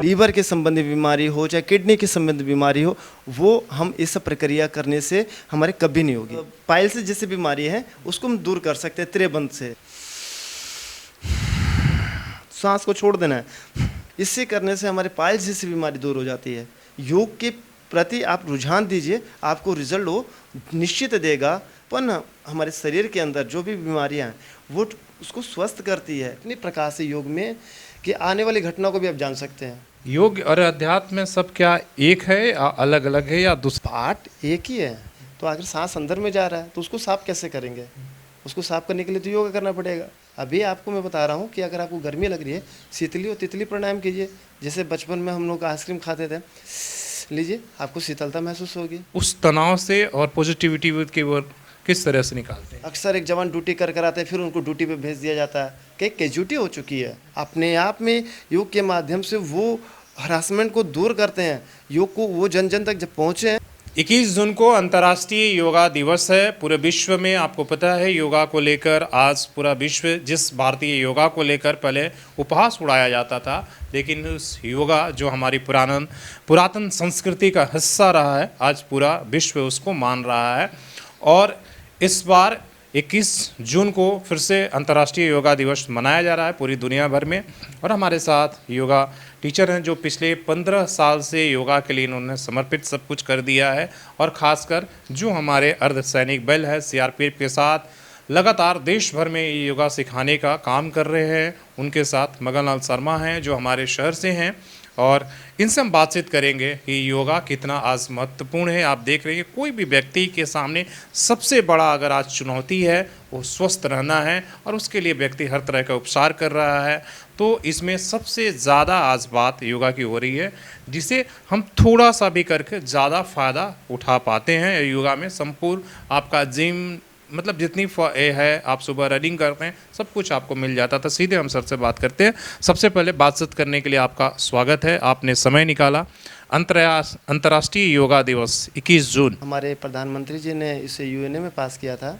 Liver के संबंधी बीमारी हो चाहे किडनी के संबंधी बीमारी हो, वो हम इस प्रक्रिया करने से हमारे कभी नहीं होगी। पाइल्स जैसी बीमारी है उसको हम दूर कर सकते हैं त्रिबंध से। सांस को छोड़ देना है, इससे करने से हमारे पाइल्स जैसी बीमारी दूर हो जाती है। योग के प्रति आप रुझान दीजिए, आपको रिजल्ट वो निश्चित देगा। पर हमारे शरीर के अंदर जो भी बीमारियां हैं वो उसको स्वस्थ करती है इतनी प्रकार से योग में कि आने वाली घटनाओं को भी आप जान सकते हैं। योग और अध्यात्म में सब क्या एक है या अलग अलग है या पार्ट एक ही है। तो अगर सांस अंदर में जा रहा है तो उसको साफ कैसे करेंगे? उसको साफ करने के लिए तो योगा करना पड़ेगा। अभी आपको मैं बता रहा हूँ कि अगर आपको गर्मी लग रही है, शीतली और तितली प्राणायाम कीजिए। जैसे बचपन में हम लोग आइसक्रीम खाते थे, लीजिए, आपको शीतलता महसूस होगी। उस तनाव से और पॉजिटिविटी की ओर किस तरह से निकालते हैं? अक्सर एक जवान ड्यूटी कर आते हैं, फिर उनको ड्यूटी पे भेज दिया जाता है कि कैजुअलिटी हो चुकी है। अपने आप में योग के माध्यम से वो हरासमेंट को दूर करते हैं। योग को वो जन जन तक जब पहुँचे हैं। 21 जून को अंतर्राष्ट्रीय योगा दिवस है। पूरे विश्व में आपको पता है योगा को लेकर आज पूरा विश्व, जिस भारतीय योगा को लेकर पहले उपहास उड़ाया जाता था, लेकिन उस योगा जो हमारी पुरातन संस्कृति का हिस्सा रहा है, आज पूरा विश्व उसको मान रहा है। और इस बार 21 जून को फिर से अंतर्राष्ट्रीय योगा दिवस मनाया जा रहा है पूरी दुनिया भर में। और हमारे साथ योगा टीचर हैं जो पिछले 15 साल से योगा के लिए इन्होंने समर्पित सब कुछ कर दिया है। और ख़ासकर जो हमारे अर्धसैनिक बल है सीआरपीएफ के साथ लगातार देश भर में योगा सिखाने का काम कर रहे हैं। उनके साथ मगन लाल शर्मा हैं जो हमारे शहर से हैं, और इनसे हम बातचीत करेंगे कि योगा कितना आज महत्वपूर्ण है। आप देख रहे हैं कोई भी व्यक्ति के सामने सबसे बड़ा अगर आज चुनौती है वो स्वस्थ रहना है, और उसके लिए व्यक्ति हर तरह का उपचार कर रहा है। तो इसमें सबसे ज़्यादा आज बात योगा की हो रही है, जिसे हम थोड़ा सा भी करके ज़्यादा फ़ायदा उठा पाते हैं। योगा में संपूर्ण आपका जिम मतलब जितनी है, आप सुबह रनिंग करते हैं, सब कुछ आपको मिल जाता था। सीधे हम सर से बात करते हैं। सबसे पहले बातचीत करने के लिए आपका स्वागत है, आपने समय निकाला। अंतर्राष्ट्रीय योगा दिवस 21 जून हमारे प्रधानमंत्री जी ने इसे यूएनए में पास किया था,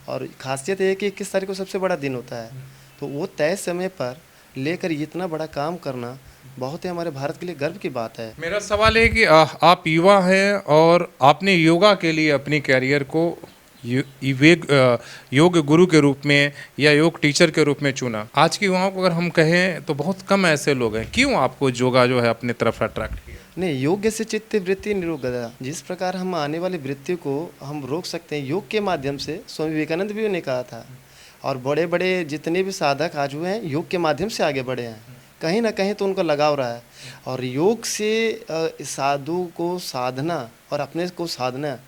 और खासियत ये है कि 21 तारीख को सबसे बड़ा दिन होता है। तो वो तय समय पर लेकर इतना बड़ा काम करना बहुत ही हमारे भारत के लिए गर्व की बात है। मेरा सवाल है कि आप युवा हैं और आपने योगा के लिए अपनी कैरियर को योग गुरु के रूप में या योग टीचर के रूप में चुना। आज के युवाओं को अगर हम कहें तो बहुत कम ऐसे लोग हैं। क्यों आपको योगा जो है अपने तरफ अट्रैक्ट किया? नहीं, योग्य से चित्त वृत्ति निरोगता। जिस प्रकार हम आने वाली वृत्ति को हम रोक सकते हैं योग के माध्यम से, स्वामी विवेकानंद भी ने कहा था। और बड़े बड़े जितने भी साधक आज हुए हैं योग के माध्यम से आगे बढ़े हैं। कहीं ना कहीं तो उनका लगाव रहा है। और योग से साधु को साधना और अपने को साधना,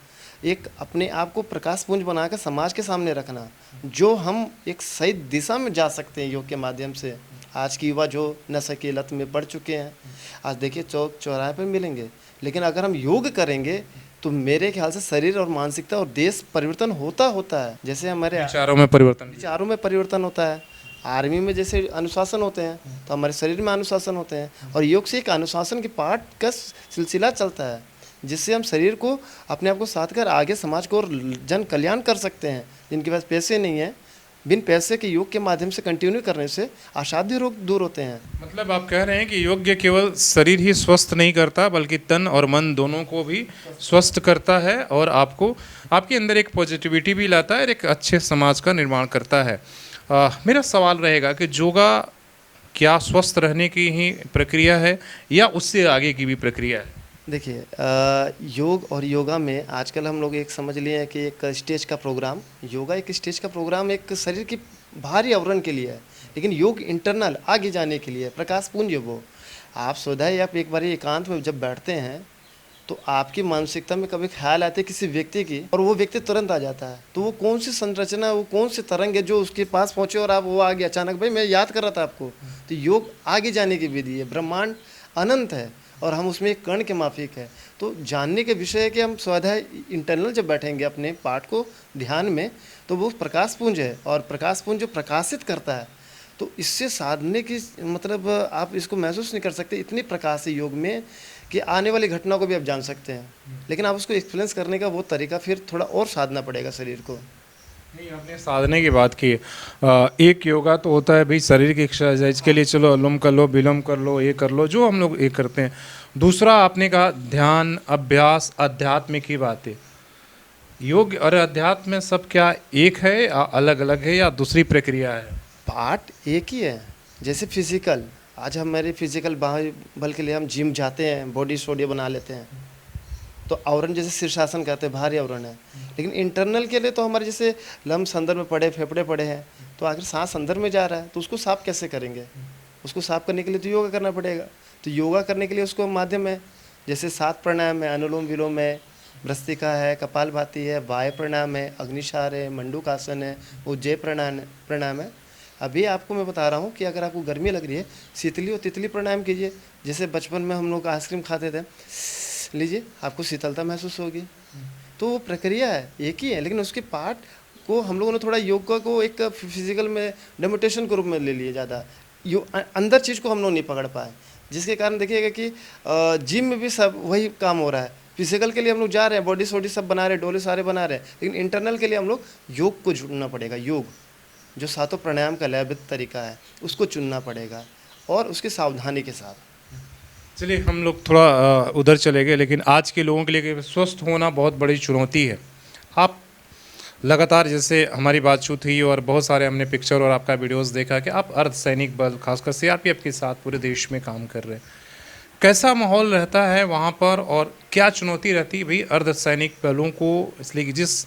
एक अपने आप को प्रकाश पुंज बनाकर समाज के सामने रखना, जो हम एक सही दिशा में जा सकते हैं योग के माध्यम से। आज की युवा जो नशे की लत में पड़ चुके हैं, आज देखिए चौक चौराहे पर मिलेंगे, लेकिन अगर हम योग करेंगे तो मेरे ख्याल से शरीर और मानसिकता और देश परिवर्तन होता है। जैसे हमारे विचारों में परिवर्तन होता है। आर्मी में जैसे अनुशासन होते हैं तो हमारे शरीर में अनुशासन होते हैं, और योग से एक अनुशासन के पाठ का सिलसिला चलता है, जिससे हम शरीर को अपने आप को साथ कर आगे समाज को और जन कल्याण कर सकते हैं। जिनके पास पैसे नहीं है, बिन पैसे के योग के माध्यम से कंटिन्यू करने से असाध्य रोग दूर होते हैं। मतलब आप कह रहे हैं कि योग केवल शरीर ही स्वस्थ नहीं करता बल्कि तन और मन दोनों को भी स्वस्थ करता है, और आपको आपके अंदर एक पॉजिटिविटी भी लाता है और एक अच्छे समाज का निर्माण करता है। मेरा सवाल रहेगा कि योगा क्या स्वस्थ रहने की ही प्रक्रिया है या उससे आगे की भी प्रक्रिया है? देखिए, योग और योगा में आजकल हम लोग एक समझ लिए हैं कि एक स्टेज का प्रोग्राम, योगा एक स्टेज का प्रोग्राम एक शरीर की बाहरी आवरण के लिए है, लेकिन योग इंटरनल आगे जाने के लिए प्रकाश पुंज। वो आप स्वतः आप एक बार एकांत में जब बैठते हैं तो आपकी मानसिकता में कभी ख्याल आते है किसी व्यक्ति की, और वो व्यक्ति तुरंत आ जाता है। तो वो कौन सी संरचना, वो कौन सी तरंग है जो उसके पास पहुँचे और आप वो आ गया अचानक, भाई मैं याद कर रहा था आपको। तो योग आगे जाने की विधि है। ब्रह्मांड अनंत है और हम उसमें एक कण के माफिक है। तो जानने के विषय है कि हम स्वतः इंटरनल जब बैठेंगे अपने पाठ को ध्यान में, तो वो प्रकाश पुंज है, और प्रकाश पुंज जो प्रकाशित करता है, तो इससे साधने की मतलब आप इसको महसूस नहीं कर सकते। इतनी प्रकाश है योग में कि आने वाली घटनाओं को भी आप जान सकते हैं, लेकिन आप उसको एक्सपीरियंस करने का वो तरीका फिर थोड़ा और साधना पड़ेगा शरीर को। नहीं, आपने साधने की बात की। एक योगा तो होता है भाई शारीरिक एक्सरसाइज के लिए, चलो अनुलोम कर लो, विलोम कर लो, ये कर लो, जो हम लोग ये करते हैं। दूसरा आपने कहा ध्यान, अभ्यास, अध्यात्म की बात है। योग और अध्यात्म में सब क्या एक है या अलग अलग है या दूसरी प्रक्रिया है? पार्ट एक ही है। जैसे फिजिकल, आज हमारे फिजिकल बल के लिए हम जिम जाते हैं, बॉडी स्टोडी बना लेते हैं, तो आवरण जैसे शीर्षासन कहते हैं, भारी आवरण है। लेकिन इंटरनल के लिए तो हमारे जैसे लम्स अंदर में पड़े, फेफड़े पड़े हैं, तो आखिर सांस अंदर में जा रहा है, तो उसको साफ कैसे करेंगे? उसको साफ करने के लिए तो योगा करना पड़ेगा। तो योगा करने के लिए उसको माध्यम है, जैसे 7 प्राणायाम है, अनुलोम विलोम है, भ्रस्त्रिका है, कपालभाति है, वाय प्राणायाम है, अग्निशार है, मंडूकासन है, उज्जय प्राणायाम है। अभी आपको मैं बता रहा हूँ कि अगर आपको गर्मी लग रही है, शीतली और तितली प्राणायाम कीजिए। जैसे बचपन में हम लोग आइसक्रीम खाते थे, लीजिए, आपको शीतलता महसूस होगी। तो वो प्रक्रिया है, एक ही है, लेकिन उसके पार्ट को हम लोगों ने थोड़ा योग को एक फिजिकल में डेमोटेशन के रूप में ले लिए ज़्यादा। अंदर चीज़ को हम लोग नहीं पकड़ पाए, जिसके कारण देखिएगा कि जिम में भी सब वही काम हो रहा है। फिजिकल के लिए हम लोग जा रहे हैं, बॉडी सोडी सब बना रहे हैं, डोले सारे बना रहे हैं, लेकिन इंटरनल के लिए हम लोग योग को चुनना पड़ेगा। योग जो 7 प्राणायाम का लयबद्ध तरीका है, उसको चुनना पड़ेगा, और उसकी सावधानी के साथ। चलिए हम लोग थोड़ा उधर चले गए, लेकिन आज के लोगों के लिए स्वस्थ होना बहुत बड़ी चुनौती है। आप लगातार, जैसे हमारी बातचीत हुई और बहुत सारे हमने पिक्चर और आपका वीडियोस देखा कि आप अर्धसैनिक बल, खासकर सीआरपीएफ के साथ पूरे देश में काम कर रहे हैं। कैसा माहौल रहता है वहाँ पर और क्या चुनौती रहती है भाई अर्धसैनिक बलों को, इसलिए कि जिस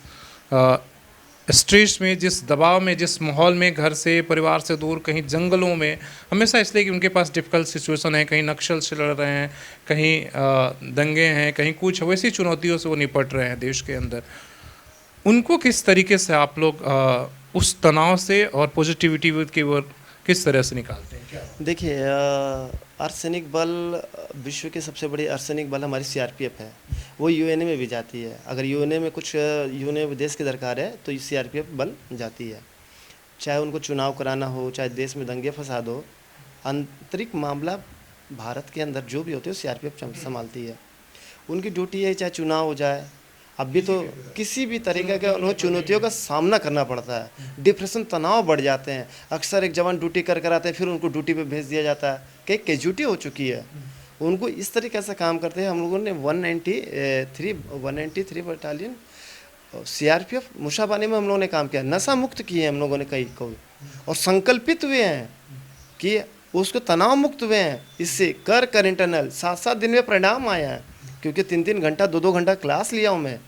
स्ट्रेस में, जिस दबाव में, जिस माहौल में, घर से, परिवार से दूर, कहीं जंगलों में, हमेशा इसलिए कि उनके पास डिफ़िकल्ट सिचुएशन है, कहीं नक्सल से लड़ रहे हैं, कहीं दंगे हैं, कहीं कुछ वैसी चुनौतियों से वो निपट रहे हैं देश के अंदर। उनको किस तरीके से आप लोग उस तनाव से और पॉजिटिविटी की ओर किस तरह से निकालते हैं? क्या देखिए, अर्धसैनिक बल, विश्व की सबसे बड़ी अर्धसैनिक बल हमारी सीआरपीएफ है। वो यूएनए में भी जाती है। अगर यूएनए में कुछ यूएनए विदेश की दरकार है तो सीआरपीएफ बल जाती है। चाहे उनको चुनाव कराना हो, चाहे देश में दंगे फसाद हो, आंतरिक मामला भारत के अंदर जो भी होते हैं सीआरपीएफ संभालती है। उनकी ड्यूटी है, चाहे चुनाव हो जाए, अब भी तो किसी भी तरीके का उन्हें चुनौतियों का सामना करना पड़ता है। डिप्रेशन, तनाव बढ़ जाते हैं। अक्सर एक जवान ड्यूटी कर आते हैं, फिर उनको ड्यूटी पे भेज दिया जाता है, कई कैजुअल्टी हो चुकी है। उनको इस तरीके से काम करते हैं। हम लोगों ने 193 बटालियन सीआरपीएफ मुशाबानी में हम लोगों ने काम किया। नशा मुक्त किए हैं हम लोगों ने कई को, और संकल्पित हुए हैं कि उसको तनाव मुक्त हुए हैं। इससे कर इंटरनल 7-7 दिन में परिणाम आया है, क्योंकि 3-3 घंटा 2-2 घंटा क्लास लिया हूँ मैं।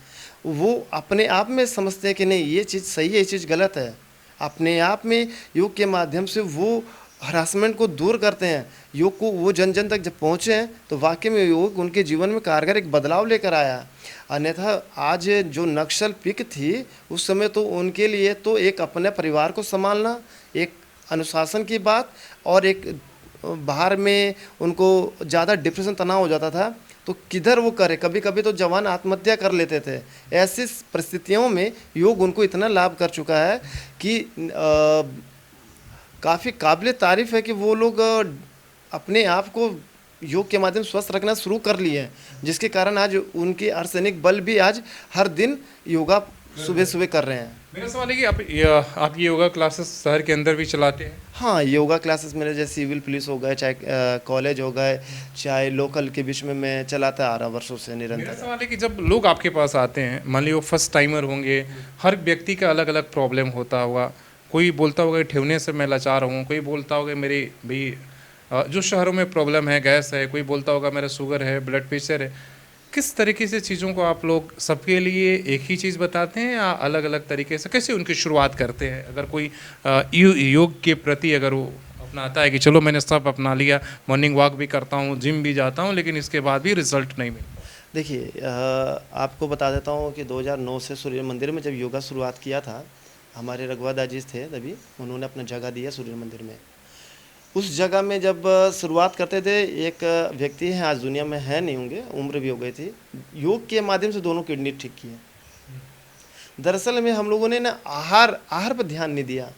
वो अपने आप में समझते हैं कि नहीं, ये चीज़ सही है, ये चीज़ गलत है। अपने आप में योग के माध्यम से वो हरासमेंट को दूर करते हैं। योग को वो जन जन तक जब पहुँचे हैं तो वाकई में योग उनके जीवन में कारगर एक बदलाव लेकर आया। अन्यथा आज जो नक्सल पीक थी, उस समय तो उनके लिए तो एक अपने परिवार को संभालना, एक अनुशासन की बात, और एक बाहर में उनको ज़्यादा डिप्रेशन, तनाव हो जाता था, तो किधर वो करे। कभी कभी तो जवान आत्महत्या कर लेते थे। ऐसी परिस्थितियों में योग उनको इतना लाभ कर चुका है कि काफ़ी काबिल तारीफ़ है कि वो लोग अपने आप को योग के माध्यम से स्वस्थ रखना शुरू कर लिए हैं, जिसके कारण आज उनके अर्धसैनिक बल भी आज हर दिन योगा सुबह सुबह कर रहे हैं। मेरा सवाल है कि आप ये योगा क्लासेस शहर के अंदर भी चलाते हैं? हाँ, योगा क्लासेस मेरे जैसे सिविल पुलिस हो गए, चाहे कॉलेज हो गए, चाहे लोकल के बीच में मैं चलाता आ रहा वर्षों से मेरा निरंतर। सवाल है कि जब लोग आपके पास आते हैं, मान लीजिए वो फर्स्ट टाइमर होंगे, हर व्यक्ति का अलग अलग प्रॉब्लम होता होगा। कोई बोलता होगा ठेवने से मैं लाचार हूँ, कोई बोलता होगा मेरी भाई जो शहरों में प्रॉब्लम है गैस है, कोई बोलता होगा मेरा शुगर है, ब्लड प्रेशर है। किस तरीके से चीज़ों को आप लोग सबके लिए एक ही चीज़ बताते हैं या अलग अलग तरीके से, कैसे उनकी शुरुआत करते हैं? अगर कोई योग के प्रति अगर वो अपनाता है कि चलो मैंने सब अपना लिया, मॉर्निंग वॉक भी करता हूँ, जिम भी जाता हूँ, लेकिन इसके बाद भी रिजल्ट नहीं मिला। देखिए, आपको बता देता हूँ कि 2009 से सूर्य मंदिर में जब योगा शुरुआत किया था, हमारे रघुवा दाजी थे, तभी उन्होंने अपना जगह दिया सूर्य मंदिर में। उस जगह में जब शुरुआत करते थे, एक व्यक्ति हैं, आज दुनिया में है नहीं होंगे, उम्र भी हो गई थी, योग के माध्यम से दोनों किडनी ठीक की है। दरअसल में हम लोगों ने ना आहार पर ध्यान नहीं दिया।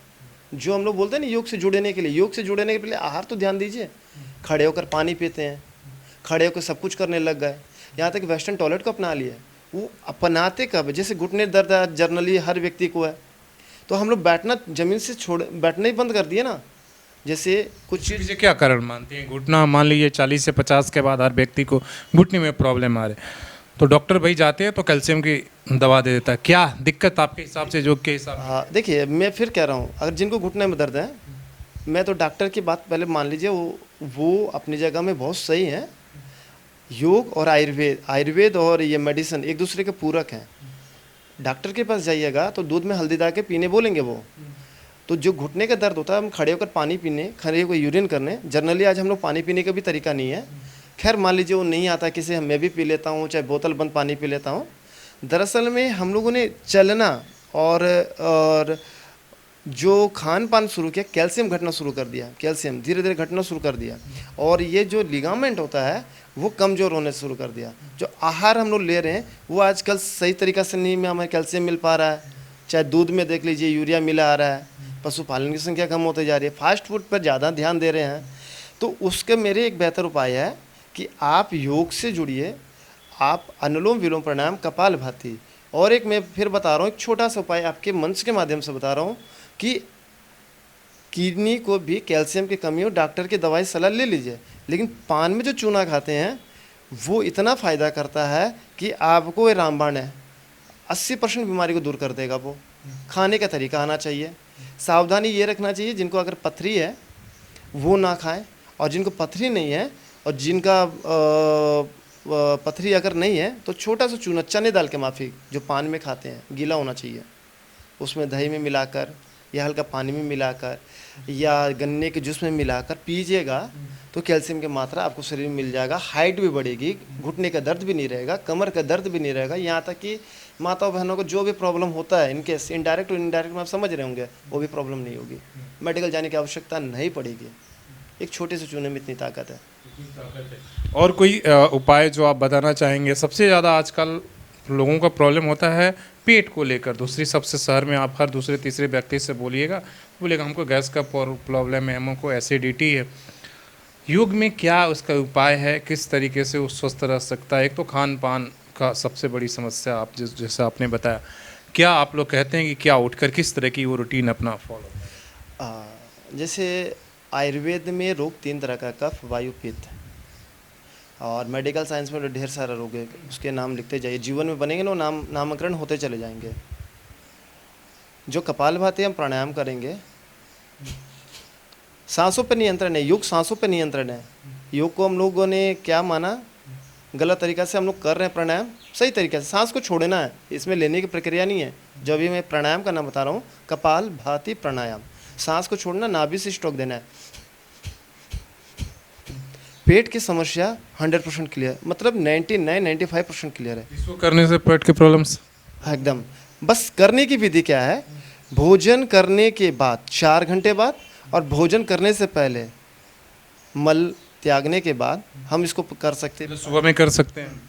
जो हम लोग बोलते हैं ना, योग से जुड़ने के लिए, योग से जुड़ने के पहले आहार तो ध्यान दीजिए। खड़े होकर पानी पीते हैं, खड़े होकर सब कुछ करने लग गए, यहाँ तक वेस्टर्न टॉयलेट को अपना लिया। वो अपनाते कब? जैसे घुटने दर्द जनरली हर व्यक्ति को है, तो हम लोग बैठना ज़मीन से छोड़ बैठना ही बंद कर दिए ना। जैसे कुछ चीज़ चीज़ें क्या कारण मानते हैं? घुटना मान लीजिए 40 से 50 के बाद हर व्यक्ति को घुटने में प्रॉब्लम आ रही है, तो डॉक्टर भाई जाते हैं तो कैल्शियम की दवा दे देता है। क्या दिक्कत आपके हिसाब से, योग के हिसाब से? हाँ देखिए, मैं फिर कह रहा हूँ, अगर जिनको घुटने में दर्द है, मैं तो डॉक्टर की बात पहले मान लीजिए, वो अपनी जगह में बहुत सही है। योग और आयुर्वेद और ये मेडिसिन एक दूसरे के पूरक हैं। डॉक्टर के पास जाइएगा तो दूध में हल्दी डाल के पीने बोलेंगे वो। तो जो घुटने का दर्द होता है, हम खड़े होकर पानी पीने, खड़े होकर यूरिन करने, जनरली आज हम लोग पानी पीने का भी तरीका नहीं है। खैर मान लीजिए वो नहीं आता किसी, मैं भी पी लेता हूँ, चाहे बोतल बंद पानी पी लेता हूँ। दरअसल में हम लोगों ने चलना और जो खान पान शुरू किया, कैल्शियम घटना शुरू कर दिया, कैल्शियम धीरे धीरे घटना शुरू कर दिया, और ये जो लिगामेंट होता है वो कमज़ोर होने शुरू कर दिया। जो आहार हम लोग ले रहे हैं वो आजकल सही तरीक़ा से नहीं में हमें कैल्शियम मिल पा रहा है। चाहे दूध में देख लीजिए यूरिया मिला आ रहा है, पशुपालन की संख्या कम होते जा रही है, फास्ट फूड पर ज़्यादा ध्यान दे रहे हैं। तो उसके मेरे एक बेहतर उपाय है कि आप योग से जुड़िए, आप अनुलोम विलोम प्राणायाम कपालभाति, और एक मैं फिर बता रहा हूँ, एक छोटा सा उपाय आपके मंच के माध्यम से बता रहा हूँ कि किडनी को भी कैल्शियम की कमी हो, डॉक्टर की दवाई सलाह ले लीजिए, लेकिन पान में जो चूना खाते हैं वो इतना फ़ायदा करता है कि आपको ये रामबाण है, 80% बीमारी को दूर कर देगा वो। खाने का तरीका आना चाहिए, सावधानी ये रखना चाहिए, जिनको अगर पथरी है वो ना खाएं, और जिनको पथरी नहीं है और जिनका पथरी अगर नहीं है तो छोटा सा चूना, चने दाल के माफ़ी जो पान में खाते हैं, गीला होना चाहिए, उसमें दही में मिलाकर या हल्का पानी में मिलाकर या गन्ने के जूस में मिलाकर पीजिएगा तो कैल्शियम की मात्रा आपको शरीर में मिल जाएगा। हाइट भी बढ़ेगी, घुटने का दर्द भी नहीं रहेगा, कमर का दर्द भी नहीं रहेगा, यहाँ तक कि माताओं बहनों को जो भी प्रॉब्लम होता है इनकेस इनडायरेक्ट और इनडायरेक्ट में आप समझ रहे होंगे, वो भी प्रॉब्लम नहीं होगी, मेडिकल जाने की आवश्यकता नहीं पड़ेगी। एक छोटे से चूने में इतनी ताकत है। और कोई उपाय जो आप बताना चाहेंगे? सबसे ज़्यादा आजकल लोगों का प्रॉब्लम होता है पेट को लेकर। दूसरी सबसे शहर में आप हर दूसरे तीसरे व्यक्ति से बोलेगा हमको गैस का प्रॉब्लम है, हमको एसिडिटी है। योग में क्या उसका उपाय है? किस तरीके से वो स्वस्थ रह सकता है? एक तो खान पान का सबसे बड़ी समस्या आप जैसे आपने बताया, क्या आप लोग कहते हैं कि क्या उठकर किस तरह की वो रूटीन अपना फॉलो? जैसे आयुर्वेद में रोग 3 तरह का, कफ वायु पित्त, और मेडिकल साइंस में ढेर सारा रोग है, उसके नाम लिखते जाइए, जीवन में बनेंगे ना नामकरण होते चले जाएंगे। जो कपालभाति हम प्राणायाम करेंगे, सांसों पर नियंत्रण है, योग सांसों पर नियंत्रण है। योग को हम लोगों ने क्या माना, गलत तरीक़ा से हम लोग कर रहे हैं प्राणायाम, सही तरीके से सांस को छोड़ना है, इसमें लेने की प्रक्रिया नहीं है। जो अभी मैं प्राणायाम का नाम बता रहा हूँ, कपालभाति प्राणायाम, सांस को छोड़ना, नाभि से स्ट्रोक देना है। पेट की समस्या 100% क्लियर, मतलब 99-95% क्लियर है। इसको करने से पेट के प्रॉब्लम्स एकदम, बस करने की विधि क्या है, भोजन करने के बाद 4 घंटे बाद और भोजन करने से पहले मल त्यागने के बाद हम इसको कर सकते हैं। सुबह में कर सकते हैं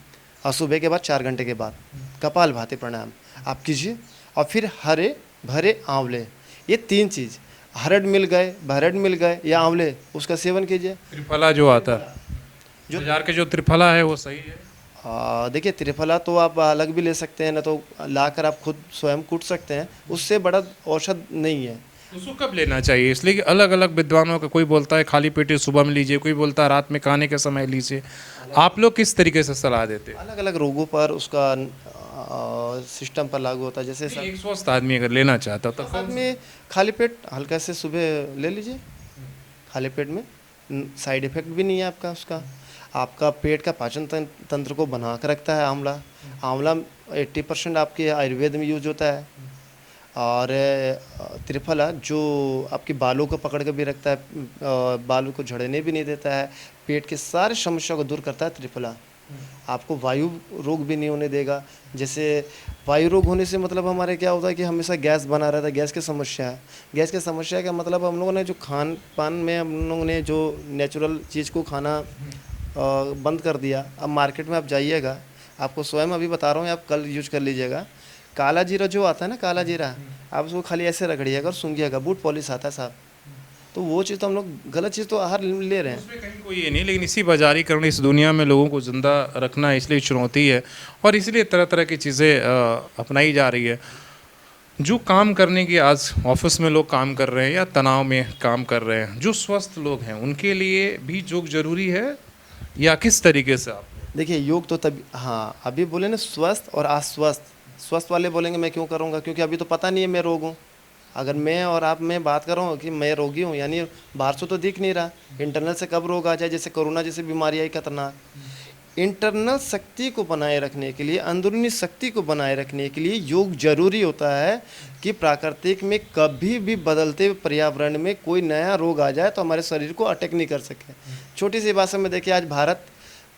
और सुबह के बाद 4 घंटे के बाद कपालभाति प्राणायाम आप कीजिए। और फिर हरे भरे आंवले, ये 3 चीज़, हरड़ मिल गए, भरड़ मिल गए या आंवले, उसका सेवन कीजिए। त्रिफला जो आता है, जो बाजार के जो त्रिफला है वो सही है? देखिए त्रिफला तो आप अलग भी ले सकते हैं, ना तो लाकर आप खुद स्वयं कूट सकते हैं, उससे बड़ा औषध नहीं है। उसको कब लेना चाहिए? इसलिए कि अलग अलग विद्वानों का, कोई बोलता है खाली पेट सुबह में लीजिए, कोई बोलता है रात में खाने के समय लीजिए। आप लोग किस तरीके से सलाह देते हैं? अलग अलग रोगों पर उसका सिस्टम पर लागू होता है। जैसे एक स्वस्थ आदमी अगर लेना चाहता तो आदमी खाली पेट हल्का से सुबह ले लीजिए, खाली पेट में साइड इफेक्ट भी नहीं है आपका, उसका आपका पेट का पाचन तंत्र को बना कर रखता है। आंवला 80% आपके आयुर्वेद में यूज होता है, और त्रिफला जो आपके बालों को पकड़ के भी रखता है, बालों को झड़ने भी नहीं देता है, पेट के सारे समस्या को दूर करता है त्रिफला। आपको वायु रोग भी नहीं होने देगा। जैसे वायु रोग होने से मतलब हमारे क्या होता है कि हमेशा गैस बना रहता है, गैस की समस्या है। गैस की समस्या का मतलब हम लोगों ने जो खान पान में हम लोगों ने जो नेचुरल चीज़ को खाना बंद कर दिया। अब मार्केट में आप जाइएगा, आपको स्वयं अभी बता रहा हूँ, आप कल यूज कर लीजिएगा, काला जीरा जो आता है ना, काला जीरा, आप उसको खाली ऐसे रगड़िएगा और सूंघिएगा, बूट पॉलिश आता है साहब। तो वो चीज़ तो हम लोग गलत चीज़ तो आहार ले रहे हैं। उसमें कहीं कोई ये नहीं, लेकिन इसी बाजारीकरण, इस दुनिया में लोगों को ज़िंदा रखना इसलिए चुनौती है, और इसलिए तरह तरह की चीज़ें अपनाई जा रही है। जो काम करने की आज ऑफिस में लोग काम कर रहे हैं या तनाव में काम कर रहे हैं, जो स्वस्थ लोग हैं उनके लिए भी योग जरूरी है या किस तरीके से आप? देखिए योग तो तभी, हाँ अभी बोले ना स्वस्थ और अस्वस्थ, स्वस्थ वाले बोलेंगे मैं क्यों करूँगा, क्योंकि अभी तो पता नहीं है मैं रोग हूँ। अगर मैं और आप मैं बात कर रहा हूँ कि मैं रोगी हूँ, यानी बाहर से तो दिख नहीं रहा, इंटरनल से कब रोग आ जाए, जैसे कोरोना जैसी बीमारी आई खतरनाक। इंटरनल शक्ति को बनाए रखने के लिए, अंदरूनी शक्ति को बनाए रखने के लिए योग जरूरी होता है कि प्राकृतिक में कभी भी बदलते हुए पर्यावरण में कोई नया रोग आ जाए तो हमारे शरीर को अटैक नहीं कर सके। छोटी सी भाषा में देखिए, आज भारत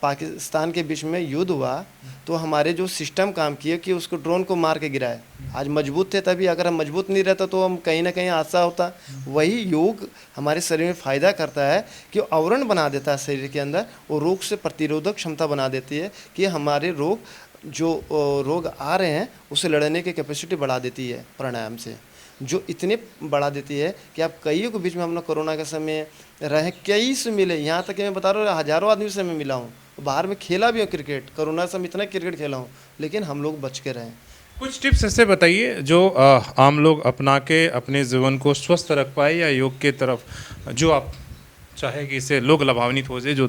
पाकिस्तान के बीच में युद्ध हुआ तो हमारे जो सिस्टम काम किए कि उसको ड्रोन को मार के गिराए। आज मजबूत थे तभी, अगर हम मजबूत नहीं रहता तो हम कहीं ना कहीं हादसा होता। वही योग हमारे शरीर में फ़ायदा करता है कि आवरण बना देता है शरीर के अंदर, और रोग से प्रतिरोधक क्षमता बना देती है कि हमारे रोग आ रहे हैं उसे लड़ने की कैपेसिटी बढ़ा देती है प्राणायाम से, जो इतने बढ़ा देती है कि आप कईयों के बीच में, हम लोग कोरोना के समय रहे, कई से मिले, यहाँ तक कि मैं बता रहा हूँ हज़ारों आदमी से मैं मिला हूँ, बाहर में खेला भी हूँ क्रिकेट, कोरोना से मैं इतना क्रिकेट खेला हूँ, लेकिन हम लोग बच के रहे। कुछ टिप्स ऐसे बताइए जो आम लोग अपना के अपने जीवन को स्वस्थ रख पाए या योग के तरफ, जो आप चाहे कि इससे लोग लाभान्वित हो जाए जो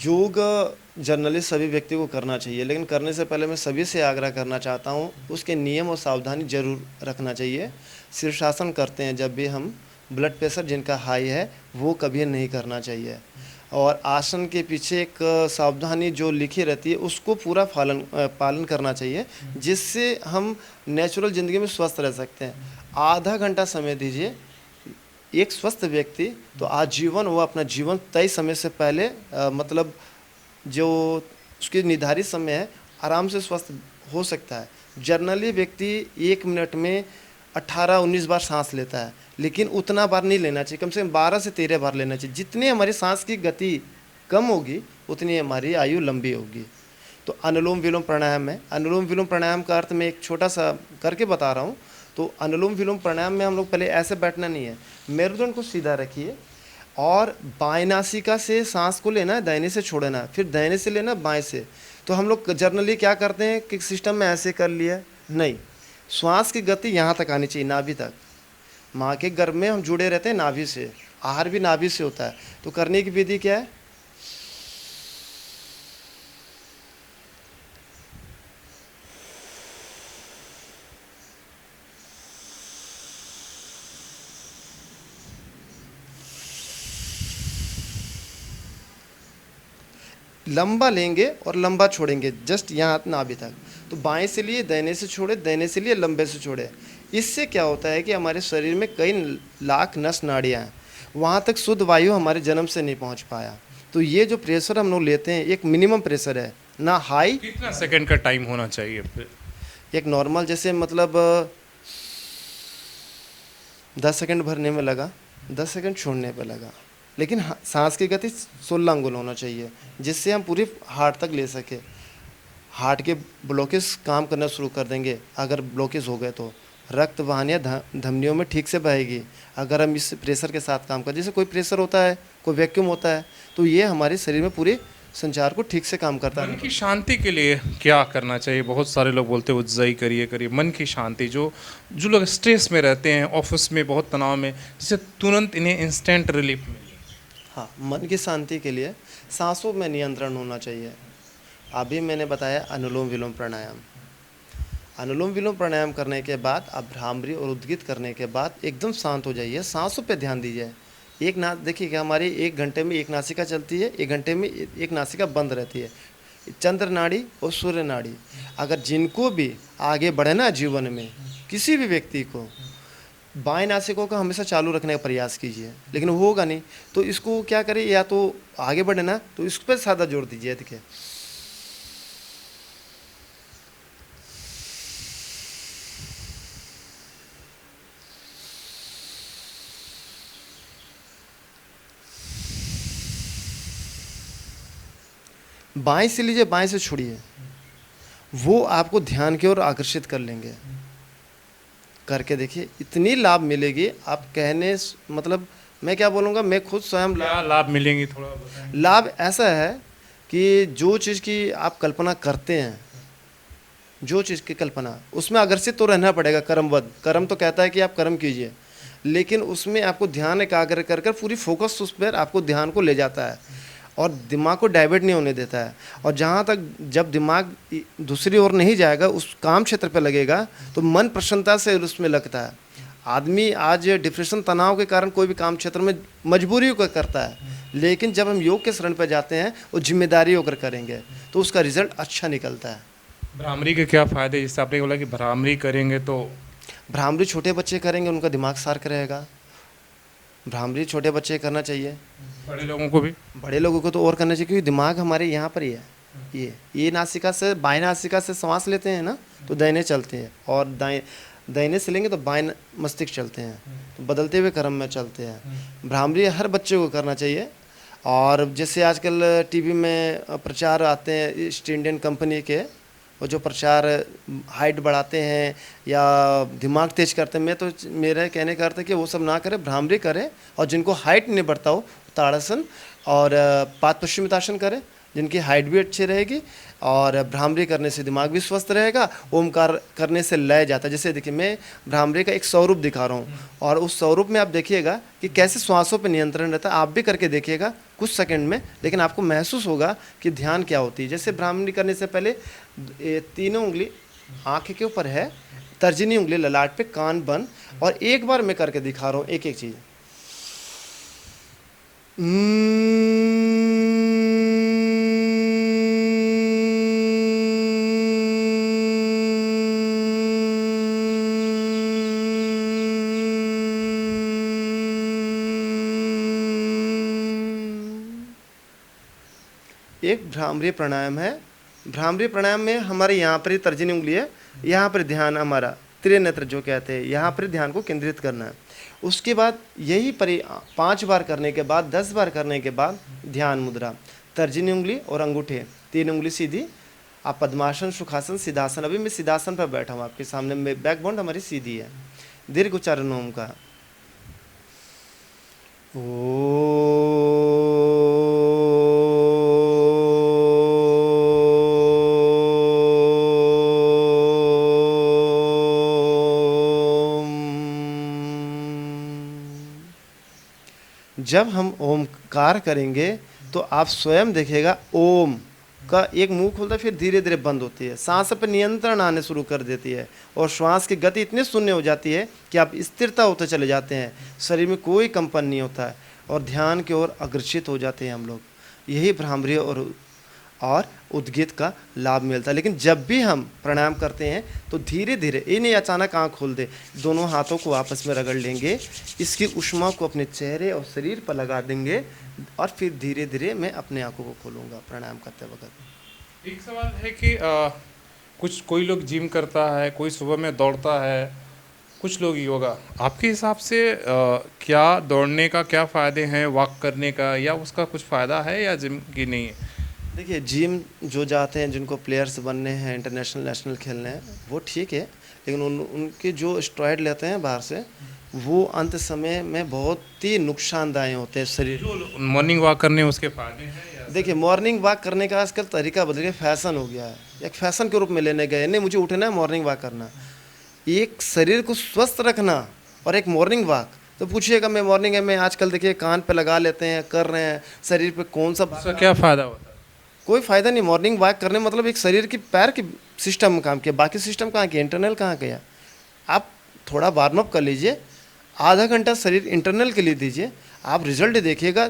योग जनरली सभी व्यक्ति को करना चाहिए, लेकिन करने से पहले मैं सभी से आग्रह करना चाहता हूँ उसके नियम और सावधानी जरूर रखना चाहिए। शीर्षासन करते हैं जब भी हम, ब्लड प्रेशर जिनका हाई है वो कभी नहीं करना चाहिए, और आसन के पीछे एक सावधानी जो लिखी रहती है उसको पूरा पालन करना चाहिए, जिससे हम नेचुरल ज़िंदगी में स्वस्थ रह सकते हैं। आधा घंटा समय दीजिए, एक स्वस्थ व्यक्ति तो आजीवन वो अपना जीवन तय समय से पहले मतलब जो उसके निर्धारित समय है आराम से स्वस्थ हो सकता है। जर्नली व्यक्ति 1 मिनट में 18-19 बार सांस लेता है, लेकिन उतना बार नहीं लेना चाहिए, कम से कम 12 से 13 बार लेना चाहिए। जितनी हमारी सांस की गति कम होगी उतनी हमारी आयु लंबी होगी। तो अनुलोम विलोम प्राणायाम है। अनुलोम विलोम प्राणायाम का अर्थ मैं एक छोटा सा करके बता रहा हूँ। तो अनुलोम विलोम प्राणायाम में हम लोग पहले ऐसे बैठना नहीं है, मेरुदंड को सीधा रखिए और बाएं नासिका से सांस को लेना है, दाहिने से छोड़ना है, फिर दाहिने से लेना बाएं से। तो हम लोग जर्नली क्या करते हैं कि सिस्टम में ऐसे कर लिया, नहीं, श्वास की गति यहाँ तक आनी चाहिए, नाभि तक। माँ के गर्भ में हम जुड़े रहते हैं नाभि से, आहार भी नाभि से होता है। तो करने की विधि क्या है, लंबा लेंगे और लंबा छोड़ेंगे, जस्ट यहाँ नाभि तक। तो बाएं से लिए दाहिने से छोड़े, दाहिने से लिए लंबे से छोड़े। इससे क्या होता है कि हमारे शरीर में कई लाख नस नाड़ियाँ हैं, वहाँ तक शुद्ध वायु हमारे जन्म से नहीं पहुँच पाया। तो ये जो प्रेशर हम लोग लेते हैं एक मिनिमम प्रेशर है, ना हाई। कितना सेकंड का टाइम होना चाहिए? एक नॉर्मल जैसे मतलब 10 सेकंड भरने में लगा, 10 सेकंड छोड़ने पे लगा, लेकिन सांस की गति 16 अंगुल होना चाहिए, जिससे हम पूरी हार्ट तक ले सके। हार्ट के ब्लॉकेज काम करना शुरू कर देंगे, अगर ब्लॉकेज हो गए तो रक्त वाहिनियाँ धमनियों में ठीक से बहेगी। अगर हम इस प्रेशर के साथ काम करें, जैसे कोई प्रेशर होता है, कोई वैक्यूम होता है, तो ये हमारे शरीर में पूरे संचार को ठीक से काम करता है। मन की शांति के लिए क्या करना चाहिए? बहुत सारे लोग बोलते हैं उज्जई करिए करिए। मन की शांति, जो लोग स्ट्रेस में रहते हैं, ऑफिस में बहुत तनाव में, जिससे तुरंत इन्हें इंस्टेंट रिलीफ मिले। हाँ, मन की शांति के लिए सांसों में नियंत्रण होना चाहिए। अभी मैंने बताया अनुलोम विलोम प्राणायाम। अनुलोम विलोम प्राणायाम करने के बाद आप भ्रामरी और उद्गित करने के बाद एकदम शांत हो जाइए, सांसों पे ध्यान दीजिए। देखिए कि हमारी 1 घंटे में एक नासिका चलती है, 1 घंटे में एक नासिका बंद रहती है। चंद्र नाड़ी और सूर्य नाड़ी, अगर जिनको भी आगे बढ़ना जीवन में, किसी भी व्यक्ति को बाएं नासिकों का हमेशा चालू रखने का प्रयास कीजिए, लेकिन वो होगा नहीं तो इसको क्या करें, या तो आगे बढ़ना तो इस पर ज़्यादा जोर दीजिए। देखिए बाएं से लीजिए, बाएं से छोड़िए, वो आपको ध्यान की ओर आकर्षित कर लेंगे। करके देखिए, इतनी लाभ मिलेगी, आप कहने मतलब मैं क्या बोलूँगा, मैं खुद स्वयं क्या लाभ मिलेंगे थोड़ा बताएं। लाभ ऐसा है कि जो चीज़ की आप कल्पना करते हैं, जो चीज़ की कल्पना, उसमें अग्रसित तो रहना पड़ेगा कर्मवद। कर्म तो कहता है कि आप कर्म कीजिए, लेकिन उसमें आपको ध्यान एकाग्र कर कर पूरी फोकस उस पर आपको ध्यान को ले जाता है और दिमाग को डाइवर्ट नहीं होने देता है। और जहाँ तक जब दिमाग दूसरी ओर नहीं जाएगा, उस काम क्षेत्र पर लगेगा, तो मन प्रसन्नता से उसमें लगता है। आदमी आज डिप्रेशन, तनाव के कारण कोई भी काम क्षेत्र में मजबूरी होकर करता है, लेकिन जब हम योग के शरण पर जाते हैं वो जिम्मेदारी होकर करेंगे तो उसका रिजल्ट अच्छा निकलता है। भ्रामरी के क्या फ़ायदे, जैसे आपने बोला कि भ्रामरी करेंगे तो भ्रामरी छोटे बच्चे करेंगे, उनका दिमाग शार्प रहेगा। भ्रामरी छोटे बच्चे करना चाहिए, बड़े लोगों को भी? बड़े लोगों को तो और करना चाहिए, क्योंकि दिमाग हमारे यहाँ पर ही है। ये नासिका से, बाएं नासिका से सांस लेते हैं ना, तो दाहिने चलते हैं, और दाहिने से लेंगे तो बाएं मस्तिष्क चलते हैं, तो बदलते हुए क्रम में चलते हैं। भ्रामरी हर बच्चे को करना चाहिए। और जैसे आजकल टीवी में प्रचार आते हैं ईस्ट इंडियन कंपनी के, वो जो प्रचार हाइट बढ़ाते हैं या दिमाग तेज करते हैं, मैं तो मेरा कहने का अर्थ है कि वो सब ना करें, भ्रामरी करें। और जिनको हाइट नहीं बढ़ता हो, ताड़ासन और पादपश्चिमितासन करें, जिनकी हाइट भी अच्छी रहेगी। और भ्रामरी करने से दिमाग भी स्वस्थ रहेगा। ओमकार करने से लय जाता है। जैसे देखिए, मैं भ्रामरी का एक स्वरूप दिखा रहा हूँ, और उस स्वरूप में आप देखिएगा कि कैसे श्वासों पर नियंत्रण रहता है। आप भी करके देखिएगा कुछ सेकंड में, लेकिन आपको महसूस होगा कि ध्यान क्या होती है। जैसे भ्रामरी करने से पहले तीनों उंगली आँख के ऊपर है, तर्जनी उंगली ललाट पे, कान बंद, और एक बार मैं करके दिखा रहा हूँ एक एक चीज़। एक भ्रामरी प्राणायाम है। भ्रामरी प्राणायाम में हमारे यहाँ पर ही तर्जनी उंगली है, यहाँ पर ध्यान हमारा त्रिनेत्र जो कहते हैं, यहाँ पर ध्यान को केंद्रित करना है। उसके बाद यही 5 बार करने के बाद, 10 बार करने के बाद ध्यान मुद्रा, तर्जनी उंगली और अंगूठे, 3 उंगली सीधी। आप पद्मासन, सुखासन, सिद्धासन, अभी मैं सिद्धासन पर बैठा हूँ आपके सामने, में बैकबोन हमारी सीधी है। दीर्घ उच्चारण ओम का। जब हम ओमकार करेंगे तो आप स्वयं देखिएगा ओम का एक मुंह खुलता है, फिर धीरे धीरे बंद होती है, सांस पर नियंत्रण आने शुरू कर देती है, और श्वास की गति इतनी शून्य हो जाती है कि आप स्थिरता होते चले जाते हैं, शरीर में कोई कंपन नहीं होता है, और ध्यान की ओर अग्रसित हो जाते हैं हम लोग। यही भ्रामरी और उद्गीत का लाभ मिलता है। लेकिन जब भी हम प्राणायाम करते हैं तो धीरे धीरे, ये नहीं अचानक आँख खोल दे, दोनों हाथों को आपस में रगड़ लेंगे, इसकी ऊष्मा को अपने चेहरे और शरीर पर लगा देंगे, और फिर धीरे धीरे मैं अपने आँखों को खोलूँगा प्राणायाम करते वक्त। एक सवाल है कि कोई लोग जिम करता है, कोई सुबह में दौड़ता है, कुछ लोग योगा। आपके हिसाब से क्या दौड़ने का क्या फ़ायदे हैं, वॉक करने का, या उसका कुछ फ़ायदा है या जिम की नहीं है? देखिए, जिम जो जाते हैं, जिनको प्लेयर्स बनने हैं, इंटरनेशनल नेशनल खेलने हैं, वो ठीक है, लेकिन उनके जो स्टेरॉइड लेते हैं बाहर से, वो अंत समय में बहुत ही नुकसानदायक होते हैं शरीर। जो मॉर्निंग वॉक करने उसके फ़ायदे हैं या? देखिए, मॉर्निंग वॉक करने का आजकल तरीका बदल गया, फैशन हो गया है, एक फैशन के रूप में लेने गए, नहीं मुझे उठना है मॉर्निंग वॉक करना। एक शरीर को स्वस्थ रखना और एक मॉर्निंग वॉक, तो पूछिएगा मैं मॉर्निंग में आजकल देखिए कान पे लगा लेते हैं, कर रहे हैं, शरीर पे कौन सा उसका क्या फ़ायदा होता है? कोई फ़ायदा नहीं। मॉर्निंग वॉक करने मतलब एक शरीर की पैर की सिस्टम काम किया, बाकी सिस्टम कहाँ किया, इंटरनल कहाँ किया। आप थोड़ा वार्म अप कर लीजिए, आधा घंटा शरीर इंटरनल के लिए दीजिए, आप रिजल्ट देखिएगा।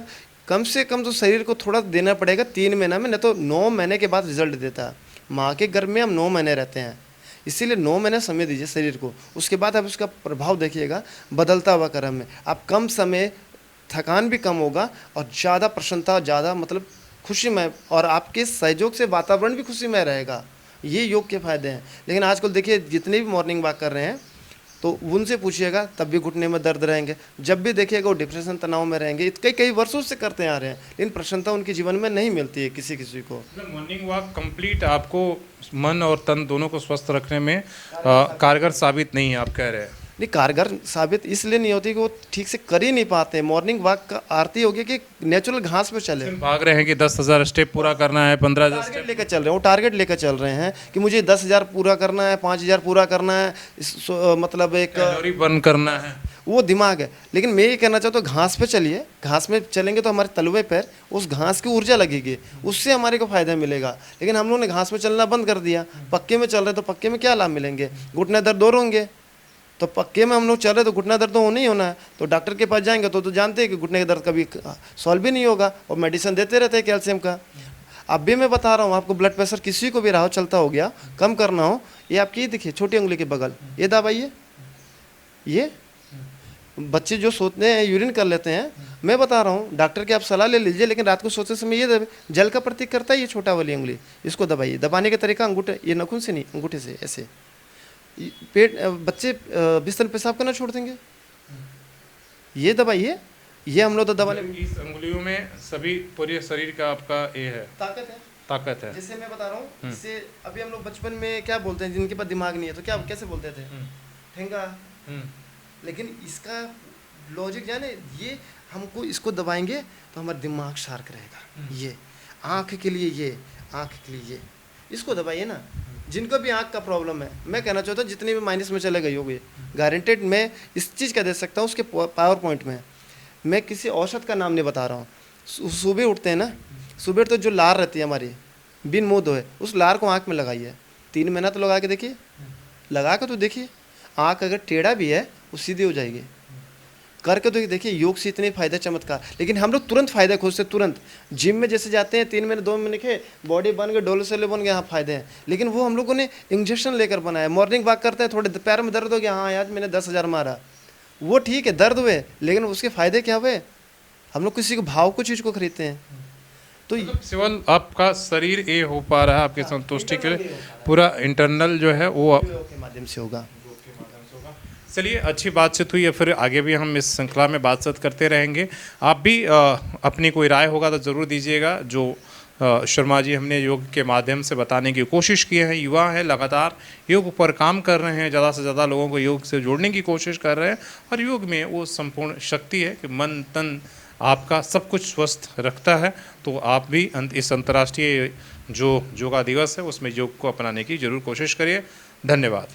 कम से कम तो शरीर को थोड़ा देना पड़ेगा 3 महीना में, नहीं तो 9 महीने के बाद रिजल्ट देता है। माँ के गर्भ में हम 9 महीने रहते हैं, इसीलिए 9 महीने समय दीजिए शरीर को, उसके बाद आप उसका प्रभाव देखिएगा बदलता हुआ क्रम में। आप कम समय, थकान भी कम होगा, और ज़्यादा प्रसन्नता, ज़्यादा मतलब खुशीमय, और आपके सहयोग से वातावरण भी खुशीमय रहेगा। ये योग के फायदे हैं। लेकिन आजकल देखिए, जितने भी मॉर्निंग वॉक कर रहे हैं, तो उनसे पूछिएगा तब भी घुटने में दर्द रहेंगे, जब भी देखिएगा वो डिप्रेशन, तनाव में रहेंगे। कई वर्षों से करते आ रहे हैं, लेकिन प्रसन्नता उनके जीवन में नहीं मिलती है किसी को। मॉर्निंग वॉक कंप्लीट आपको मन और तन दोनों को स्वस्थ रखने में कारगर साबित नहीं है, आप कह रहे हैं? नहीं, कारगर साबित इसलिए नहीं होती कि वो ठीक से कर ही नहीं पाते। मॉर्निंग वॉक का आरती होगी कि नेचुरल घास पे चले। भाग रहे हैं कि 10,000 स्टेप पूरा करना है, 15,000 स्टेप। टारगेट लेकर चल रहे हैं, वो टारगेट लेकर चल रहे हैं कि मुझे 10,000 पूरा करना है, 5,000 पूरा करना है, मतलब एक कैलोरी बर्न करना है। वो दिमाग है। लेकिन मैं ये कहना चाहता हूँ घास पे चलिए, घास में चलेंगे तो हमारे तलवे पर उस घास की ऊर्जा लगेगी, उससे हमारे को फायदा मिलेगा। लेकिन हम लोगों ने घास में चलना बंद कर दिया, पक्के में चल रहे तो पक्के में क्या लाभ मिलेंगे? घुटने दर्द और होंगे। तो पक्के में हम लोग चल रहे तो घुटना दर्द तो होना ही होना है। तो डॉक्टर के पास जाएंगे तो जानते हैं कि घुटने का दर्द कभी सॉल्व भी नहीं होगा, और मेडिसिन देते रहते हैं कैल्शियम का। अब भी मैं बता रहा हूँ आपको, ब्लड प्रेशर किसी को भी राह चलता हो गया, कम करना हो, ये आपकी ये देखिए छोटी उंगली के बगल ये दबाइए। ये बच्चे जो सोते हैं यूरिन कर लेते हैं, मैं बता रहा हूँ डॉक्टर की आप सलाह ले लीजिए, लेकिन रात को सोते समय ये जल का प्रतीक करता है ये छोटा वाली उंगली, इसको दबाइए। दबाने का तरीका अंगूठे, ये नाखून से नहीं, अंगूठे से ऐसे। पेट बच्चे बिस्तर पेशाब करना छोड़ देंगे, ये दबाइए। ये हम लोग तो दबाने इस अंगुलियों में सभी पूरे शरीर का आपका ये है, ताकत है। जैसे मैं बता रहा हूँ, इससे अभी हम लोग बचपन में क्या बोलते हैं, जिनके पास दिमाग नहीं है तो क्या कैसे बोलते थे? ठेंगा। लेकिन इसका लॉजिक जाने, ये हमको इसको दबाएंगे तो हमारा दिमाग शार्प रहेगा। ये आँख के लिए, ये आँख के लिए ये इसको दबाइए ना। जिनको भी आँख का प्रॉब्लम है, मैं कहना चाहता हूँ जितनी भी माइनस में चले गई होगी, गारंटेड मैं इस चीज़ का दे सकता हूँ उसके पावर पॉइंट में। मैं किसी औषध का नाम नहीं बता रहा हूँ। सुबह उठते हैं ना, सुबह तो जो लार रहती है हमारी बिन मुँह धोए, उस लार को आँख में लगाइए। 3 महीना तो लगा के देखिए, लगा के तो देखिए, आँख अगर टेढ़ा भी है वो सीधी हो जाएगी। करके तो देखिए, योग से इतने फायदे चमत्कार। लेकिन हम लोग तुरंत फायदा खोजते, तुरंत जिम में जैसे जाते हैं 3 महीने 2 महीने के बॉडी बन गए, डोले सेले बन गए, हाँ फायदे हैं। लेकिन वो हम लोगों ने इंजेक्शन लेकर बनाया। मॉर्निंग वॉक करते हैं, थोड़े पैर में दर्द हो गया, हाँ आज मैंने 10,000 मारा, वो ठीक है, दर्द हुए, लेकिन उसके फायदे क्या हुए? हम लोग किसी को भाव को चीज़ को खरीदते हैं। तो केवल आपका शरीर ये हो पा रहा है आपकी संतुष्टि के लिए, पूरा इंटरनल जो है वो के माध्यम से होगा। चलिए, अच्छी बातचीत हुई है, फिर आगे भी हम इस श्रृंखला में बातचीत करते रहेंगे। आप भी अपनी कोई राय होगा तो ज़रूर दीजिएगा। जो शर्मा जी हमने योग के माध्यम से बताने की कोशिश की है, युवा है, लगातार योग पर काम कर रहे हैं, ज़्यादा से ज़्यादा लोगों को योग से जोड़ने की कोशिश कर रहे हैं। और योग में वो संपूर्ण शक्ति है कि मन तन आपका सब कुछ स्वस्थ रखता है। तो आप भी इस अंतर्राष्ट्रीय जो योगा दिवस है उसमें योग को अपनाने की ज़रूर कोशिश करिए। धन्यवाद।